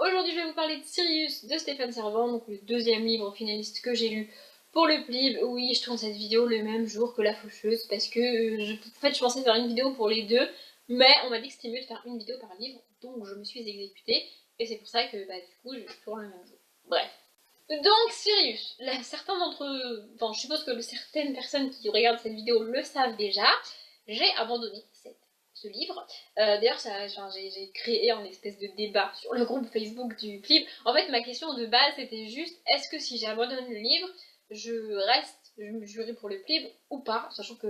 Aujourd'hui je vais vous parler de Sirius de Stéphane Servan, donc le deuxième livre finaliste que j'ai lu pour le Plib. Oui, je tourne cette vidéo le même jour que La Faucheuse parce que en fait je pensais faire une vidéo pour les deux, mais on m'a dit que c'était mieux de faire une vidéo par livre, donc je me suis exécutée et c'est pour ça que du coup je tourne le même jour. Bref. Donc Sirius, là, certains d'entre eux, enfin je suppose que certaines personnes qui regardent cette vidéo le savent déjà, j'ai abandonné ce livre. D'ailleurs j'ai créé un espèce de débat sur le groupe Facebook du Plib. En fait ma question de base c'était juste, est-ce que si j'abandonne le livre, je me jurerai pour le Plib ou pas, sachant que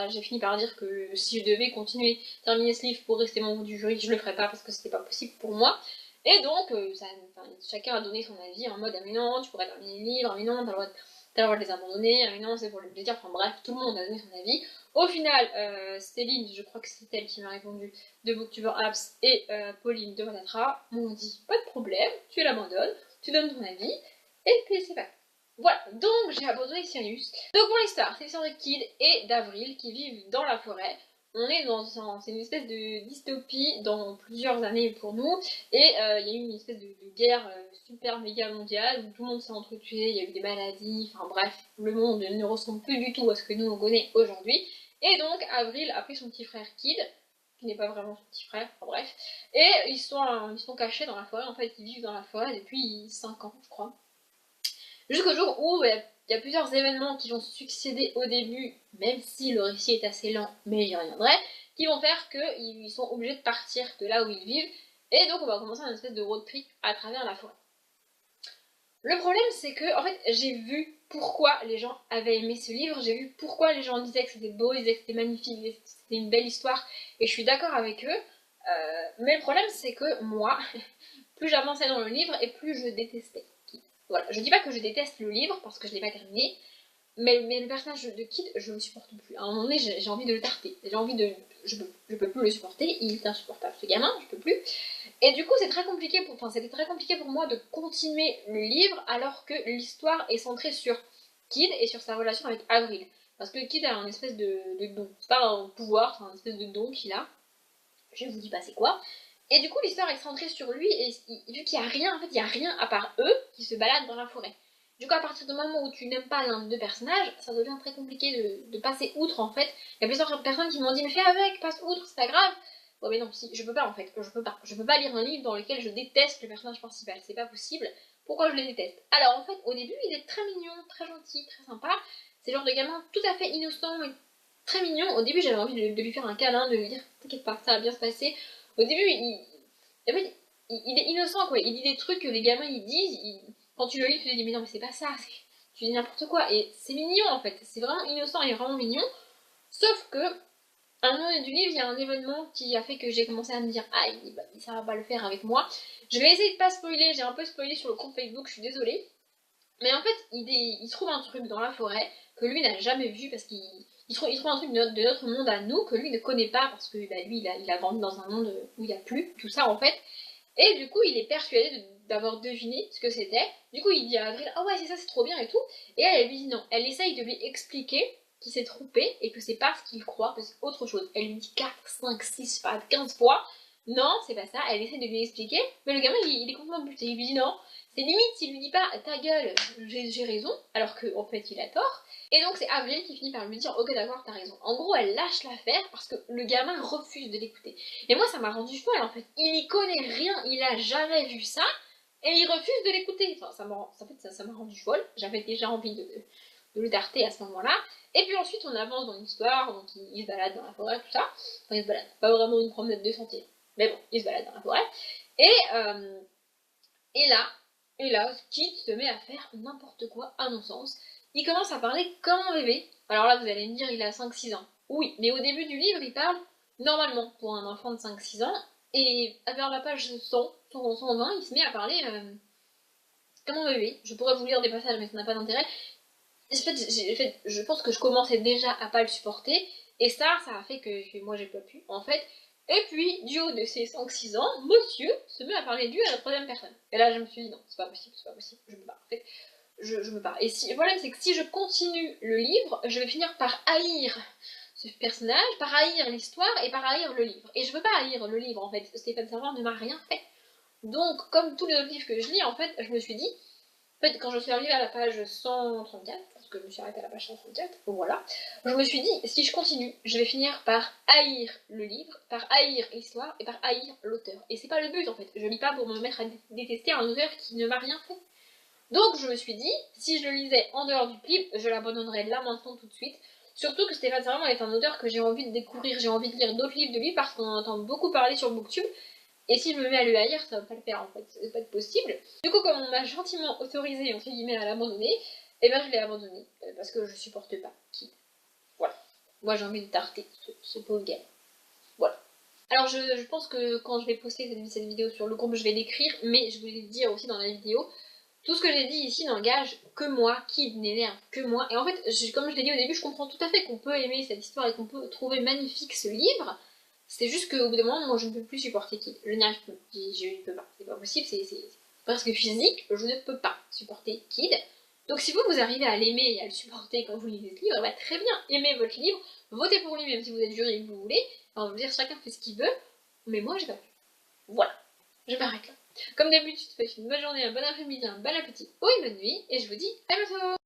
j'ai fini par dire que si je devais continuer à terminer ce livre pour rester membre du jury, je le ferais pas parce que c'était pas possible pour moi. Et donc, chacun a donné son avis en mode ah mais non, tu pourrais terminer le livre, ah mais non, t'as le droit de les abandonner, ah mais non, c'est pour le plaisir, enfin bref, tout le monde a donné son avis. Au final, Céline, je crois que c'est elle qui m'a répondu, de Booktuber Apps, et Pauline de Watatra m'ont dit pas de problème, tu l'abandonnes, tu donnes ton avis, et puis c'est pas. Voilà, donc j'ai abandonné Sirius. Donc pour l'histoire, c'est l'histoire de Kid et d'Avril qui vivent dans la forêt. On est c'est une espèce de dystopie dans plusieurs années pour nous, et il y a eu une espèce de guerre super méga mondiale où tout le monde s'est entretué, il y a eu des maladies, enfin bref, le monde ne ressemble plus du tout à ce que nous on connaît aujourd'hui. Et donc Avril a pris son petit frère Kid, qui n'est pas vraiment son petit frère, enfin bref, et ils sont cachés dans la forêt, en fait ils vivent dans la forêt depuis 5 ans je crois. Jusqu'au jour où il y a plusieurs événements qui vont succéder au début, même si le récit est assez lent, mais j'y reviendrai, qui vont faire qu'ils sont obligés de partir de là où ils vivent, et donc on va commencer un espèce de road trip à travers la forêt. Le problème c'est que, en fait, j'ai vu pourquoi les gens avaient aimé ce livre, j'ai vu pourquoi les gens disaient que c'était beau, ils disaient que c'était magnifique, que c'était une belle histoire, et je suis d'accord avec eux, mais le problème c'est que moi, plus j'avançais dans le livre et plus je détestais. Voilà, je dis pas que je déteste le livre parce que je l'ai pas terminé, mais le personnage de Kid, je le supporte plus. À un moment donné, j'ai envie de le tarter. J'ai envie de. Je peux plus le supporter, il est insupportable ce gamin, je peux plus. Et du coup, c'était très compliqué pour moi de continuer le livre alors que l'histoire est centrée sur Kid et sur sa relation avec Avril. Parce que Kid a un espèce de don. C'est pas un pouvoir, c'est un espèce de don qu'il a. Je vous dis pas c'est quoi. Et du coup, l'histoire est centrée sur lui, et vu qu'il y a rien, en fait, il y a rien à part eux qui se baladent dans la forêt. Du coup, à partir du moment où tu n'aimes pas l'un des deux personnages, ça devient très compliqué de passer outre, en fait. Il y a plusieurs personnes qui m'ont dit, mais fais avec, passe outre, c'est pas grave. Bon, mais non, si, je peux pas, en fait, je peux pas. Je peux pas lire un livre dans lequel je déteste le personnage principal, c'est pas possible. Pourquoi je le déteste? Alors, en fait, au début, il est très mignon, très gentil, très sympa. C'est le genre de gamin tout à fait innocent et très mignon. Au début, j'avais envie de lui faire un câlin, de lui dire, t'inquiète pas, ça va bien se passer. Au début, en fait, il est innocent, quoi. Il dit des trucs que les gamins ils disent. Quand tu le lis, tu te dis mais non, mais c'est pas ça. Tu dis n'importe quoi. Et c'est mignon en fait. C'est vraiment innocent et vraiment mignon. Sauf que à un moment donné du livre, il y a un événement qui a fait que j'ai commencé à me dire ah, ça va pas le faire avec moi. Je vais essayer de pas spoiler. J'ai un peu spoilé sur le compte Facebook. Je suis désolée. Mais en fait, il trouve un truc dans la forêt que lui n'a jamais vu parce qu'il trouve un truc de notre monde à nous que lui ne connaît pas parce que lui il a grandi dans un monde où il n'y a plus tout ça en fait. Et du coup il est persuadé d'avoir deviné ce que c'était. Du coup il dit à Avril ah ouais c'est ça c'est trop bien et tout. Et elle lui dit non. Elle essaye de lui expliquer qu'il s'est trompé et que c'est pas ce qu'il croit, que c'est autre chose. Elle lui dit 4, 5, 6, 15 fois. Non, c'est pas ça. Elle essaie de lui expliquer. Mais le gamin il est complètement buté. Il lui dit non. C'est limite s'il lui dit pas ta gueule, j'ai raison, alors qu'en fait il a tort. Et donc c'est Avril qui finit par lui dire ok d'accord t'as raison. En gros elle lâche l'affaire parce que le gamin refuse de l'écouter. Et moi ça m'a rendu folle en fait. Il y connaît rien, il a jamais vu ça et il refuse de l'écouter. Enfin ça m'a rendu folle. J'avais déjà envie de le darter à ce moment-là. Et puis ensuite on avance dans l'histoire, donc il se balade dans la forêt tout ça. Enfin il se balade, pas vraiment une promenade de sentier, mais bon il se balade dans la forêt. Et là, Kid se met à faire n'importe quoi, à mon sens. Il commence à parler comme un bébé. Alors là, vous allez me dire, il a 5-6 ans. Oui, mais au début du livre, il parle normalement pour un enfant de 5-6 ans. Et vers la page 120, il se met à parler comme un bébé. Je pourrais vous lire des passages, mais ça n'a pas d'intérêt. En fait, je pense que je commençais déjà à pas le supporter. Et ça a fait que moi, j'ai pas pu, en fait. Et puis, du haut de ses 5-6 ans, monsieur se met à parler de lui à la troisième personne. Et là, je me suis dit, non, c'est pas possible, je peux pas. En fait, je peux pas. Et le problème, c'est que si je continue le livre, je vais finir par haïr ce personnage, par haïr l'histoire et par haïr le livre. Et je veux pas haïr le livre, en fait. Stéphane Servan ne m'a rien fait. Donc, comme tous les autres livres que je lis, en fait, je me suis dit, en fait, quand je suis arrivée à la page 134, parce que je me suis arrêtée à la page 134, voilà, je me suis dit, si je continue, je vais finir par haïr le livre, par haïr l'histoire et par haïr l'auteur. Et c'est pas le but, en fait. Je lis pas pour me mettre à détester un auteur qui ne m'a rien fait. Donc, je me suis dit, si je le lisais en dehors du livre, je l'abandonnerais là, maintenant, tout de suite. Surtout que Stéphane Servant est un auteur que j'ai envie de découvrir, j'ai envie de lire d'autres livres de lui parce qu'on en entend beaucoup parler sur Booktube. Et si je me mets à le haïr, ça va pas le faire en fait, ça va pas être possible. Du coup, comme on m'a gentiment autorisé entre guillemets à l'abandonner, et ben je l'ai abandonné parce que je supporte pas qui. Voilà. Moi j'ai envie de tarter ce pauvre gars. Voilà. Alors je pense que quand je vais poster cette vidéo sur le groupe, je vais l'écrire, mais je voulais le dire aussi dans la vidéo. Tout ce que j'ai dit ici n'engage que moi, qui n'énerve que moi. Et en fait, comme je l'ai dit au début, je comprends tout à fait qu'on peut aimer cette histoire et qu'on peut trouver magnifique ce livre. C'est juste qu'au bout d'un moment, moi je ne peux plus supporter Kid. Je n'y arrive plus. Je ne peux pas. C'est pas possible, c'est presque physique. Je ne peux pas supporter Kid. Donc si vous arrivez à l'aimer et à le supporter quand vous lisez ce livre, bah, très bien, aimez votre livre, votez pour lui même si vous êtes jury et que vous voulez. On va dire chacun fait ce qu'il veut, mais moi j'ai pas pu. Voilà, je m'arrête là. Comme d'habitude, je vous souhaite une bonne journée, un bon après-midi, un bon appétit ou une bonne nuit, et je vous dis à bientôt.